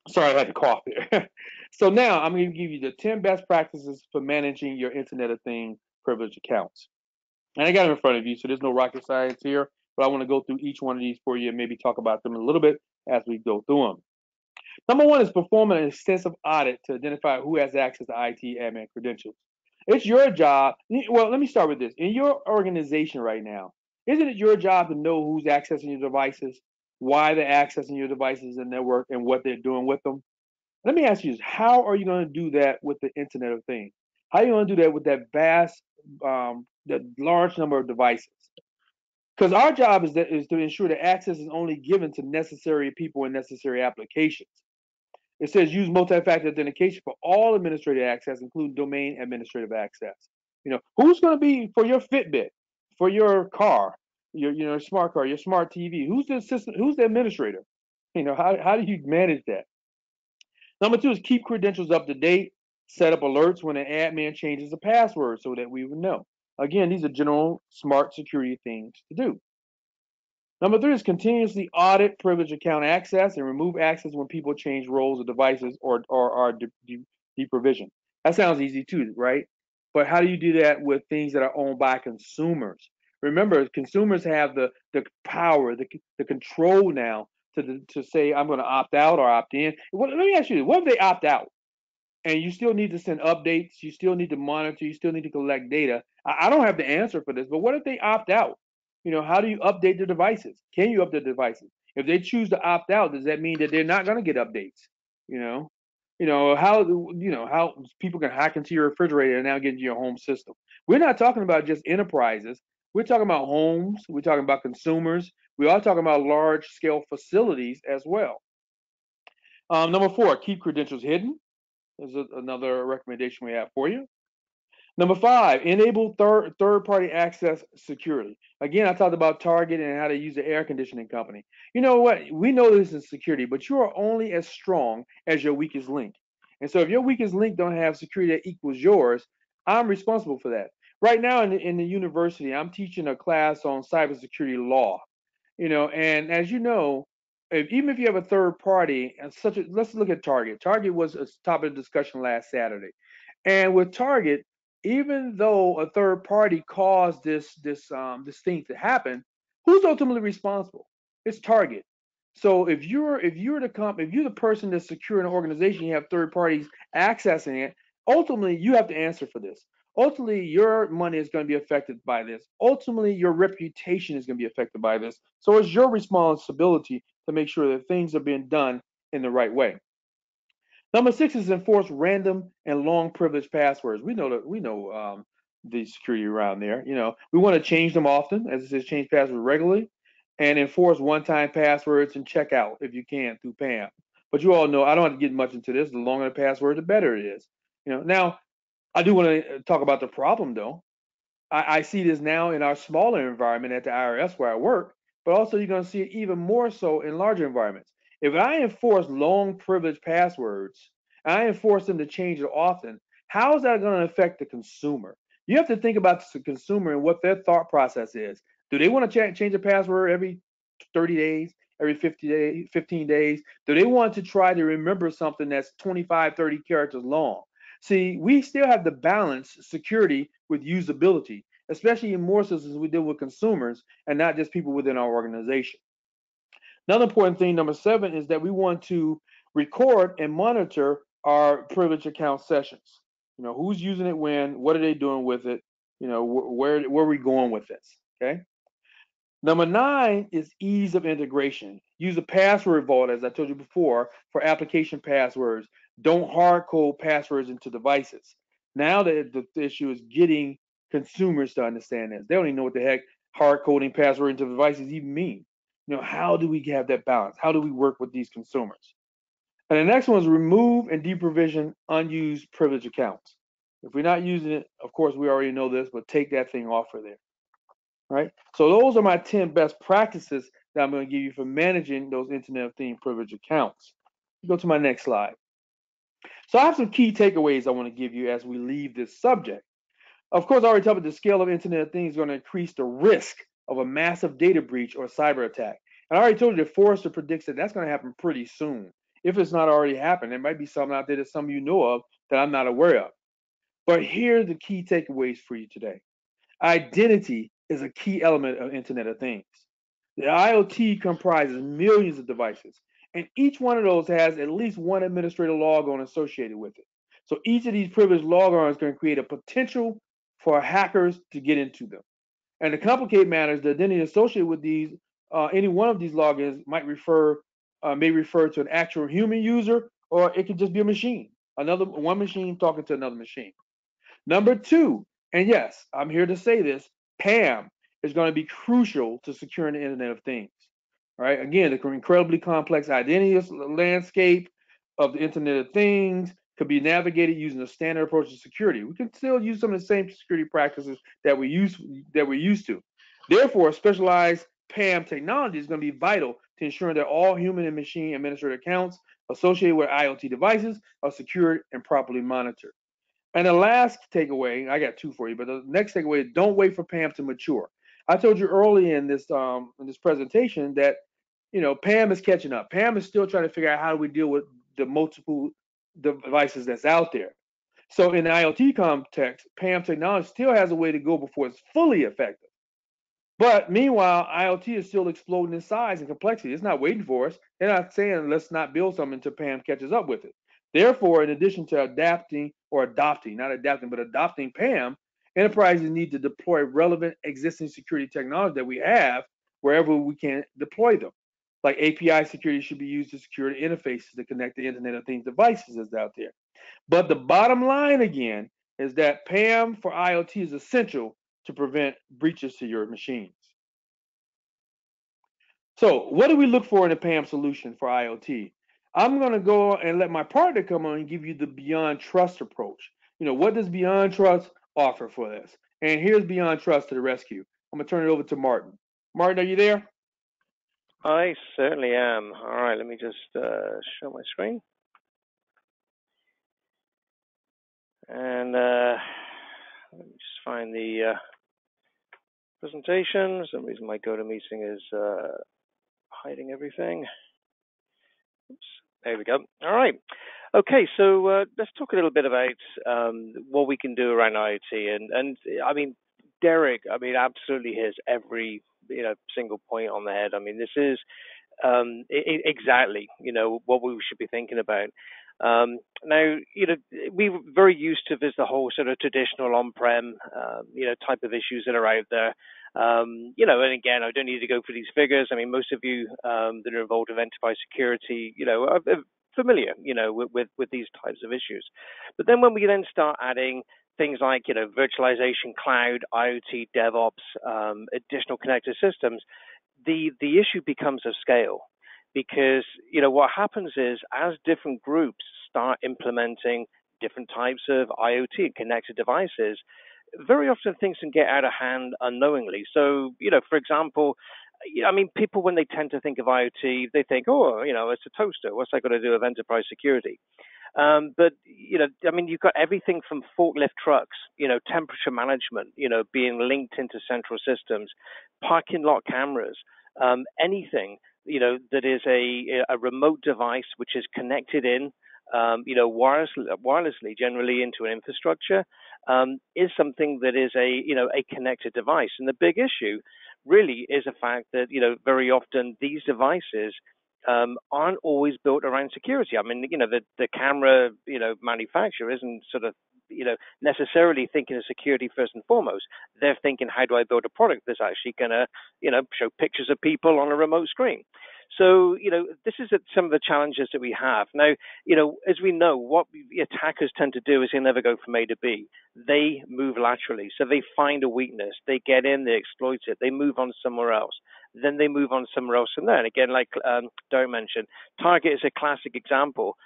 B: Sorry, I had to cough there. So now I'm going to give you the 10 best practices for managing your Internet of Things privileged accounts. And I got them in front of you, so there's no rocket science here, but I want to go through each one of these for you and maybe talk about them a little bit as we go through them. Number one is perform an extensive audit to identify who has access to IT admin credentials. It's your job. Well, let me start with this. In your organization right now, isn't it your job to know who's accessing your devices, why they're accessing your devices and network, and what they're doing with them? Let me ask you this: how are you going to do that with the Internet of Things? How are you going to do that with that that large number of devices? Because our job is to ensure that access is only given to necessary people and necessary applications. It says use multi-factor authentication for all administrative access, including domain administrative access. Who's going to be for your Fitbit, for your car, your smart car, your smart TV? Who's the system? Who's the administrator? How do you manage that? Number two is keep credentials up to date. Set up alerts when an admin changes the password so that we would know. Again, these are general smart security things to do. Number three is continuously audit privileged account access and remove access when people change roles or devices or are deprovisioned. That sounds easy too, right? But how do you do that with things that are owned by consumers? Remember, consumers have the power, the control now to say I'm going to opt out or opt in. Let me ask you this: what if they opt out? And you still need to send updates, you still need to monitor, you still need to collect data. I don't have the answer for this, but what if they opt out? How do you update the devices? Can you update the devices? If they choose to opt out, does that mean that they're not going to get updates? You know, how people can hack into your refrigerator and now get into your home system. We're not talking about just enterprises. We're talking about homes. We're talking about consumers. We are talking about large scale facilities as well. Number four, keep credentials hidden. Is another recommendation we have for you. Number five, enable third-party access securely. Again, I talked about Target and how to use the air conditioning company. You know what? We know this is security, but you are only as strong as your weakest link. And so if your weakest link don't have security that equals yours, I'm responsible for that. Right now in the university, I'm teaching a class on cybersecurity law. And as you know, even if you have a third party, and let's look at Target. Target was a topic of discussion last Saturday, and with Target, even though a third party caused this thing to happen, who's ultimately responsible? It's Target. So if you're the person that's securing an organization, you have third parties accessing it. Ultimately, you have to answer for this. Ultimately, your money is going to be affected by this. Ultimately, your reputation is going to be affected by this. So it's your responsibility to make sure that things are being done in the right way. Number six is enforce random and long privilege passwords. We know the security around there. We want to change them often, as it says, change passwords regularly, and enforce one-time passwords and checkout if you can through PAM. But you all know I don't have to get much into this. The longer the password, the better it is. Now I do want to talk about the problem though. I see this now in our smaller environment at the IRS where I work, but also you're going to see it even more so in larger environments. If I enforce long privilege passwords, and I enforce them to change it often, how is that going to affect the consumer? You have to think about the consumer and what their thought process is. Do they want to change a password every 30 days, every 50 days, 15 days? Do they want to try to remember something that's 25, 30 characters long? See, we still have to balance security with usability, especially in more so since we deal with consumers and not just people within our organization. Another important thing, number seven, is that we want to record and monitor our privileged account sessions. Who's using it when, what are they doing with it, where are we going with this, okay? Number nine is ease of integration. Use a password vault, as I told you before, for application passwords. Don't hard code passwords into devices. Now the issue is getting consumers to understand this. They don't even know what the heck hard coding password into devices even mean. How do we have that balance? How do we work with these consumers? And the next one is remove and deprovision unused privileged accounts. If we're not using it, of course, we already know this, but take that thing off of there. Right? So those are my 10 best practices that I'm going to give you for managing those Internet of Things privilege accounts. Go to my next slide. So I have some key takeaways I want to give you as we leave this subject. Of course, I already talked about the scale of Internet of Things is going to increase the risk of a massive data breach or cyber attack. And I already told you that Forrester predicts that that's going to happen pretty soon. If it's not already happened, there might be something out there that some of you know of that I'm not aware of. But here are the key takeaways for you today. Identity is a key element of Internet of Things. The IoT comprises millions of devices, and each one of those has at least one administrator logon associated with it. So each of these privileged logons can create a potential for hackers to get into them. And to complicate matters, the identity associated with any one of these logins may refer to an actual human user, or it could just be a machine, one machine talking to another machine. Number two, and yes, I'm here to say this, PAM is going to be crucial to securing the Internet of Things. All right, again, the incredibly complex identity landscape of the Internet of Things could be navigated using a standard approach to security. We can still use some of the same security practices that we're used to. Therefore, specialized PAM technology is going to be vital to ensuring that all human and machine administrator accounts associated with IoT devices are secured and properly monitored. And the last takeaway, I got two for you, but the next takeaway is don't wait for PAM to mature. I told you early in this presentation that PAM is catching up. PAM is still trying to figure out how do we deal with the multiple devices that's out there. So in the IoT context, PAM technology still has a way to go before it's fully effective. But meanwhile, IoT is still exploding in size and complexity. It's not waiting for us. They're not saying let's not build something until PAM catches up with it. Therefore, in addition to adapting, not adapting, but adopting PAM, enterprises need to deploy relevant existing security technology that we have wherever we can deploy them. Like API security should be used to secure the interfaces to connect the Internet of Things devices that's out there. But the bottom line again is that PAM for IoT is essential to prevent breaches to your machines. So what do we look for in a PAM solution for IoT? I'm going to go and let my partner come on and give you the Beyond Trust approach. What does Beyond Trust offer for this? And here's Beyond Trust to the rescue. I'm going to turn it over to Martin. Martin, are you there?
C: I certainly am. All right, let me just show my screen. And Let me just find the presentation. For some reason my GoToMeeting is hiding everything. Oops. There we go. All right. Okay, so let's talk a little bit about what we can do around IoT, and I mean, Derek, I mean, absolutely hits every single point on the head. I mean, this is exactly what we should be thinking about. Now, we're very used to this the whole sort of traditional on-prem type of issues that are out there. And again, I don't need to go through these figures. I mean, most of you that are involved with enterprise security, are familiar, with these types of issues. But then when we then start adding things like, virtualization, cloud, IoT, DevOps, additional connected systems, the issue becomes of scale, because what happens is, as different groups start implementing different types of IoT and connected devices, very often things can get out of hand unknowingly. So, for example, I mean, people, when they tend to think of IoT, they think, oh, it's a toaster. What's that got to do with enterprise security? But, I mean, you've got everything from forklift trucks, temperature management, being linked into central systems, parking lot cameras, anything, that is a remote device which is connected in, wirelessly, generally into an infrastructure, is something that is a connected device. And the big issue really is the fact that, very often these devices aren't always built around security. I mean, the camera, manufacturer isn't sort of, necessarily thinking of security first and foremost. They're thinking, how do I build a product that's actually going to, show pictures of people on a remote screen? So, this is some of the challenges that we have. Now, as we know, what attackers tend to do is they never go from A to B. They move laterally. So they find a weakness, they get in, they exploit it, they move on somewhere else. Then they move on somewhere else from there. And again, like Derek mentioned, Target is a classic example.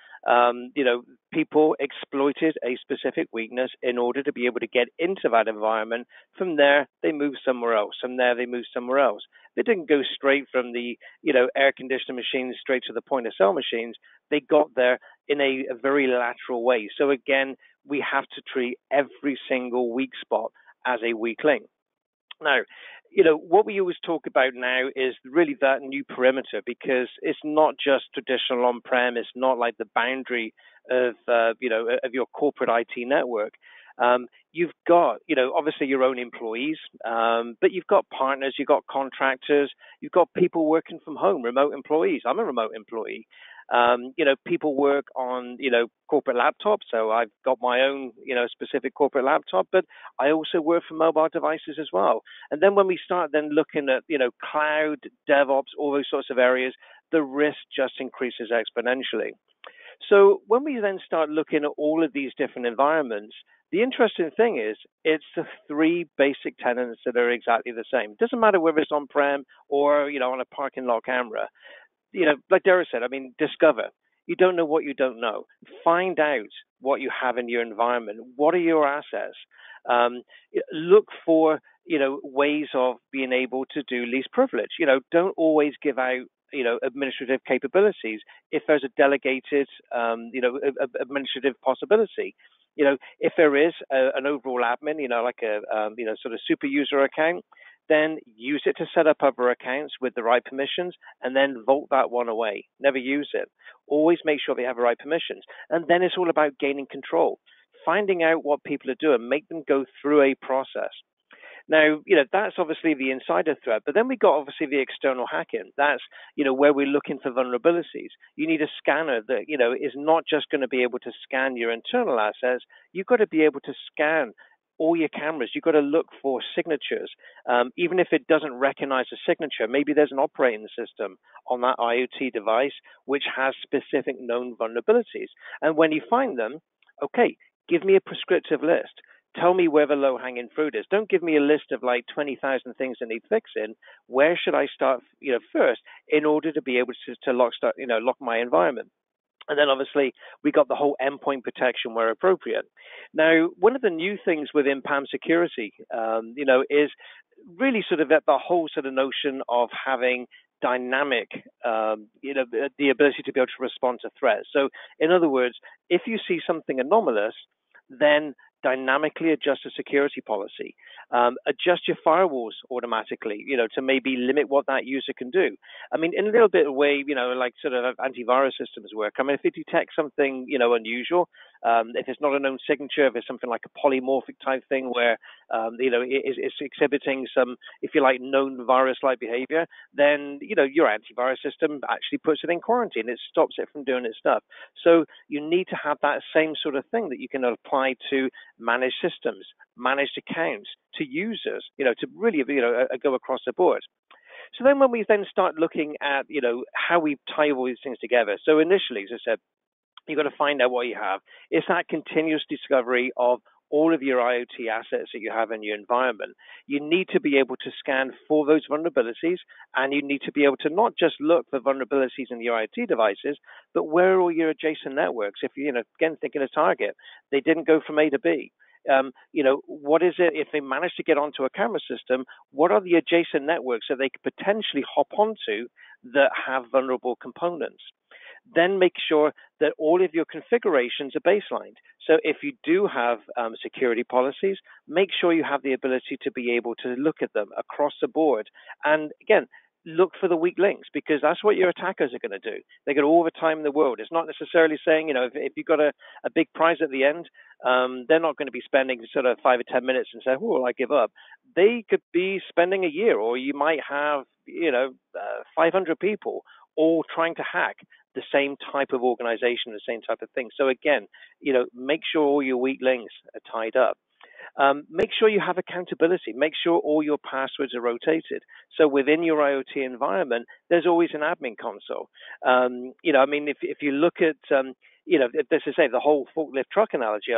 C: People exploited a specific weakness in order to be able to get into that environment. From there, they move somewhere else. From there, they move somewhere else. They didn't go straight from the, air conditioner machines straight to the point of sale machines. They got there in a very lateral way. So again, we have to treat every single weak spot as a weak link. Now, what we always talk about now is really that new perimeter, because it's not just traditional on-prem. It's not like the boundary of, of your corporate IT network. You've got, obviously your own employees, but you've got partners, you've got contractors, you've got people working from home, remote employees. I'm a remote employee. People work on, corporate laptops. So I've got my own, specific corporate laptop, but I also work from mobile devices as well. And then when we start then looking at, cloud, DevOps, all those sorts of areas, the risk just increases exponentially. So when we then start looking at all of these different environments, the interesting thing is it's the three basic tenets that are exactly the same. It doesn't matter whether it's on-prem or, on a parking lot camera. Like Derek said, I mean, discover. You don't know what you don't know. Find out what you have in your environment. What are your assets? Look for, ways of being able to do least privilege. Don't always give out, administrative capabilities if there's a delegated, administrative possibility. If there is an overall admin, like a, sort of super user account, then use it to set up other accounts with the right permissions, and then vault that one away. Never use it. Always make sure they have the right permissions. And then it's all about gaining control, finding out what people are doing, make them go through a process. Now, that's obviously the insider threat, but then we got obviously the external hacking. That's, where we're looking for vulnerabilities. You need a scanner that, is not just going to be able to scan your internal assets. You've got to be able to scan all your cameras. You've got to look for signatures. Even if it doesn't recognize a signature, maybe there's an operating system on that IoT device which has specific known vulnerabilities. And when you find them, okay, give me a prescriptive list. Tell me where the low-hanging fruit is. Don't give me a list of like 20,000 things that need fixing. Where should I start, first, in order to be able to lock my environment? And then obviously we got the whole endpoint protection where appropriate. Now, one of the new things within PAM security, is really sort of the whole sort of notion of having dynamic, the ability to be able to respond to threats. So in other words, if you see something anomalous, then dynamically adjust the security policy, adjust your firewalls automatically, to maybe limit what that user can do. I mean, in a little bit of way, like sort of antivirus systems work. I mean, if it detects something, unusual, if it's not a known signature, if it's something like a polymorphic type thing where, it's exhibiting some, if you like, known virus-like behavior, then, your antivirus system actually puts it in quarantine. It stops it from doing its stuff. So you need to have that same sort of thing that you can apply to managed systems, managed accounts, to users, to really, go across the board. So then when we then start looking at, how we tie all these things together. So initially, as I said, you've got to find out what you have. It's that continuous discovery of all of your IoT assets that you have in your environment. You need to be able to scan for those vulnerabilities, and you need to be able to not just look for vulnerabilities in your IoT devices, but where are all your adjacent networks? If you, again, thinking of Target, they didn't go from A to B. What is it if they manage to get onto a camera system? What are the adjacent networks that they could potentially hop onto that have vulnerable components? Then make sure that all of your configurations are baselined. So if you do have security policies, make sure you have the ability to be able to look at them across the board. And again, look for the weak links, because that's what your attackers are going to do. They get all the time in the world. It's not necessarily saying, if you've got a big prize at the end, they're not going to be spending sort of 5 or 10 minutes and say, oh, I give up. They could be spending a year, or you might have, 500 people all trying to hack the same type of organization, the same type of thing. So again, make sure all your weak links are tied up. Make sure you have accountability. Make sure all your passwords are rotated. So within your IoT environment, there's always an admin console. If you look at, this is say the whole forklift truck analogy.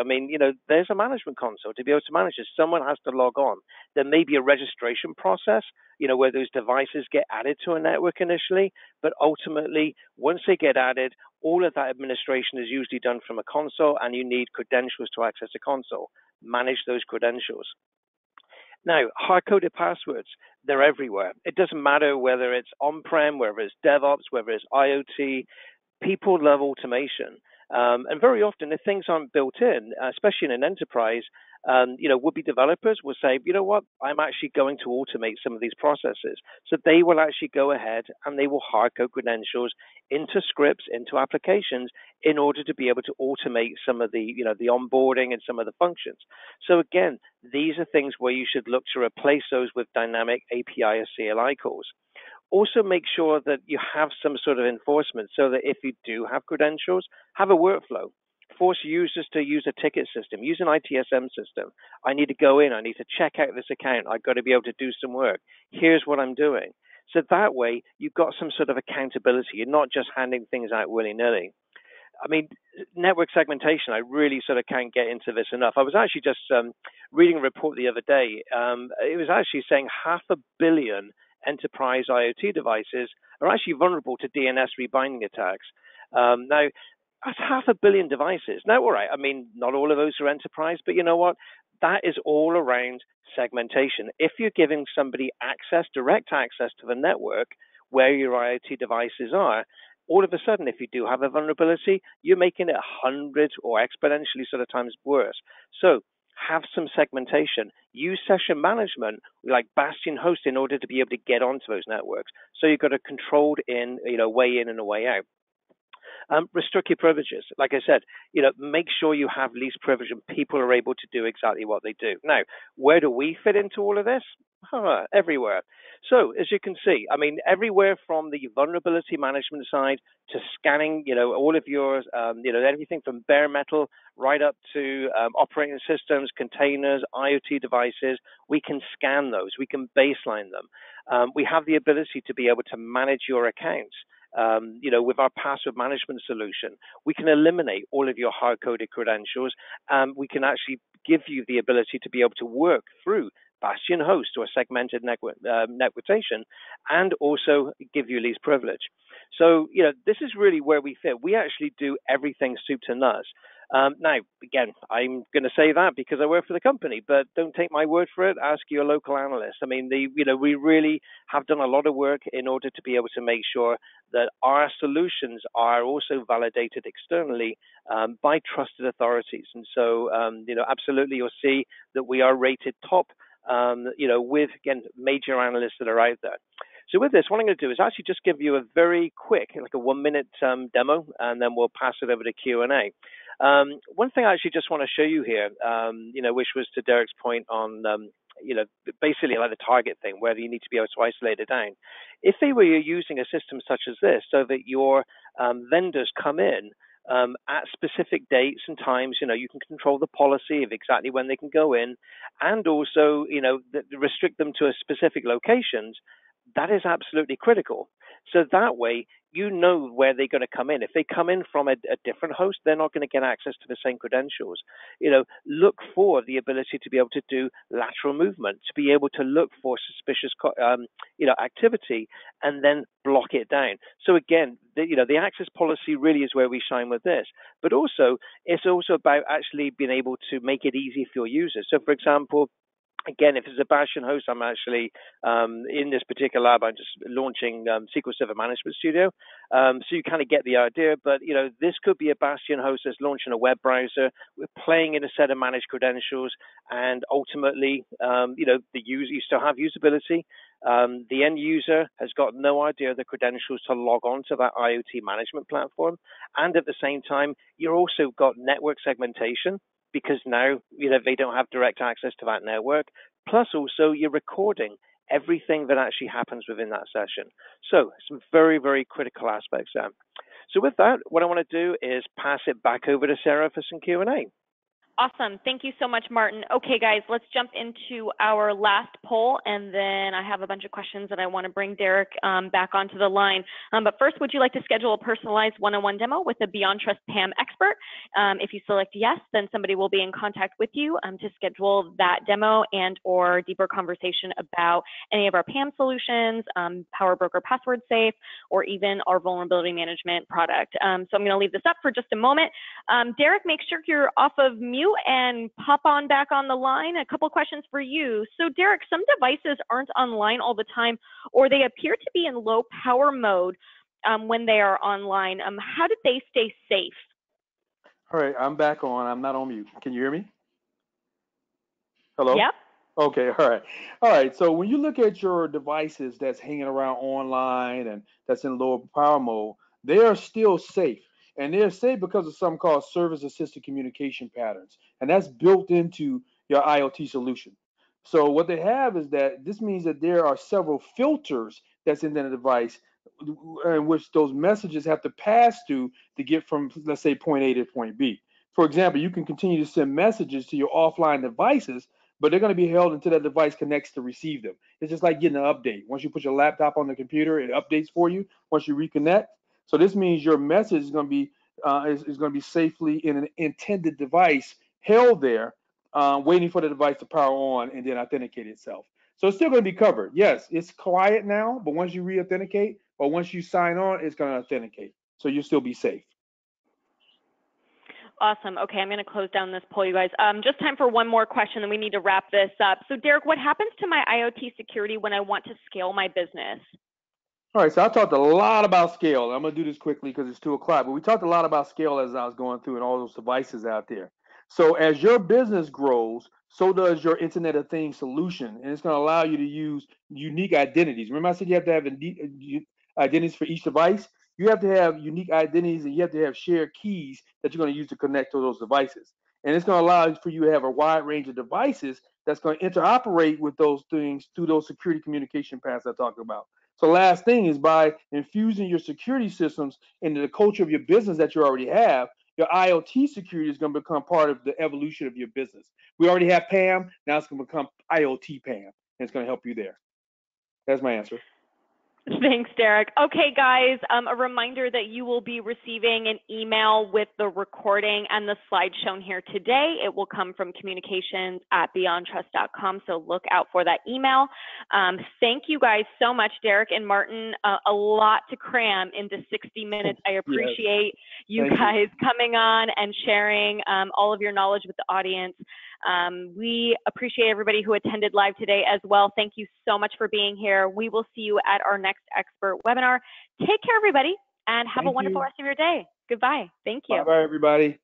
C: There's a management console to be able to manage this. Someone has to log on. There may be a registration process, where those devices get added to a network initially, but ultimately, once they get added, all of that administration is usually done from a console, and you need credentials to access the console. Manage those credentials. Now, hard-coded passwords, they're everywhere. It doesn't matter whether it's on-prem, whether it's DevOps, whether it's IoT. People love automation. And very often, if things aren't built in, especially in an enterprise, would-be developers will say, you know what, I'm actually going to automate some of these processes. So they will actually go ahead and they will hard-code credentials into scripts, into applications, in order to be able to automate some of the, the onboarding and some of the functions. So again, these are things where you should look to replace those with dynamic API or CLI calls. Also make sure that you have some sort of enforcement, so that if you do have credentials, have a workflow. Force users to use a ticket system, use an ITSM system. I need to go in, I need to check out this account, I've got to be able to do some work. Here's what I'm doing. So that way, you've got some sort of accountability. You're not just handing things out willy-nilly. Network segmentation, I really sort of can't get into this enough. I was actually just reading a report the other day. It was actually saying 500 million enterprise IoT devices are actually vulnerable to DNS rebinding attacks. Now, that's 500 million devices. Now, all right, not all of those are enterprise, but you know what? That is all around segmentation. If you're giving somebody direct access to the network where your IoT devices are, all of a sudden, if you do have a vulnerability, you're making it 100 or exponentially sort of times worse. So have some segmentation. Use session management like Bastion Host in order to be able to get onto those networks. So you've got a controlled way in and a way out. Restrict your privileges. Like I said, make sure you have least privilege and people are able to do exactly what they do. Now, where do we fit into all of this? Everywhere. So as you can see, everywhere from the vulnerability management side to scanning, all of yours, everything from bare metal right up to operating systems, containers, IoT devices, we can scan those. We can baseline them. We have the ability to be able to manage your accounts. With our password management solution, we can eliminate all of your hard-coded credentials. We can actually give you the ability to be able to work through Bastion Host or a segmented networkation, and also give you least privilege. So, this is really where we fit. We actually do everything soup to nuts. Now, again, I'm going to say that because I work for the company, but don't take my word for it. Ask your local analyst. I mean, we really have done a lot of work in order to be able to make sure that our solutions are also validated externally by trusted authorities. And so, absolutely, you'll see that we are rated top, with, again, major analysts that are out there. So with this, what I'm going to do is actually just give you a very quick, like a 1-minute demo, and then we'll pass it over to Q&A. One thing I actually just want to show you here, which was to Derek's point on, basically like the target thing, where you need to be able to isolate it down. If they were using a system such as this, so that your vendors come in at specific dates and times, you can control the policy of exactly when they can go in, and also, restrict them to a specific locations. That is absolutely critical. So that way, you know where they're going to come in. If they come in from a different host, they're not going to get access to the same credentials. Look for the ability to be able to do lateral movement, to be able to look for suspicious, activity, and then block it down. So again, the access policy really is where we shine with this. But also, it's also about actually being able to make it easy for your users. So, for example, again, if it's a Bastion host, I'm actually in this particular lab, I'm just launching SQL Server Management Studio. So you kind of get the idea. But, this could be a Bastion host that's launching a web browser. We're playing in a set of managed credentials. And ultimately, the user, you still have usability. The end user has got no idea the credentials to log on to that IoT management platform. And at the same time, you've also got network segmentation, because now they don't have direct access to that network. Plus, also, you're recording everything that actually happens within that session. So, some very, very critical aspects there. So, with that, what I want to do is pass it back over to Sarah for some Q&A.
A: Awesome. Thank you so much, Martin. Okay, guys, let's jump into our last poll, and then I have a bunch of questions that I want to bring Derek back onto the line. But first, would you like to schedule a personalized one-on-one demo with a Beyond Trust PAM expert? If you select yes, then somebody will be in contact with you to schedule that demo and or deeper conversation about any of our PAM solutions, Power Broker Password Safe, or even our vulnerability management product. So I'm going to leave this up for just a moment. Derek, make sure you're off of mute and pop on back on the line. A couple questions for you. So Derek, some devices aren't online all the time, or they appear to be in low power mode when they are online. How did they stay safe?
B: All right, I'm back on. I'm not on mute. Can you hear me? Hello?
A: Yep.
B: Okay, all right. So when you look at your devices that's hanging around online and that's in low power mode, they are still safe. And they're safe because of something called service-assisted communication patterns. And that's built into your IoT solution. So what they have is that this means that there are several filters that's in the device in which those messages have to pass through to get from, let's say, point A to point B. For example, you can continue to send messages to your offline devices, but they're going to be held until that device connects to receive them. It's just like getting an update. Once you put your laptop on the computer, it updates for you once you reconnect. So this means your message is going to be safely in an intended device held there, waiting for the device to power on and then authenticate itself. So it's still going to be covered. Yes, it's quiet now, but once you re-authenticate or once you sign on, it's going to authenticate. So you'll still be safe.
A: Awesome. Okay, I'm going to close down this poll, you guys. Just time for one more question, then we need to wrap this up. So Derek, what happens to my IoT security when I want to scale my business?
B: All right, so I talked a lot about scale. I'm going to do this quickly because it's 2 o'clock, but we talked a lot about scale as I was going through and all those devices out there. So as your business grows, so does your Internet of Things solution, and it's going to allow you to use unique identities. Remember I said you have to have identities for each device? You have to have unique identities, and you have to have shared keys that you're going to use to connect to those devices. And it's going to allow for you to have a wide range of devices that's going to interoperate with those things through those security communication paths I talked about. So last thing is, by infusing your security systems into the culture of your business that you already have, your IoT security is going to become part of the evolution of your business. We already have PAM, now it's going to become IoT PAM, and it's going to help you there. That's my answer.
A: Thanks, Derek. Okay, guys, a reminder that you will be receiving an email with the recording and the slides shown here today. It will come from communications@beyondtrust.com, so look out for that email. Thank you guys so much, Derek and Martin. A lot to cram into 60 minutes. I appreciate you guys coming on and sharing all of your knowledge with the audience. We appreciate everybody who attended live today as well. Thank you so much for being here. We will see you at our next expert webinar. Take care, everybody, and have a wonderful rest of your day. Goodbye. Thank you.
B: Bye-bye, everybody.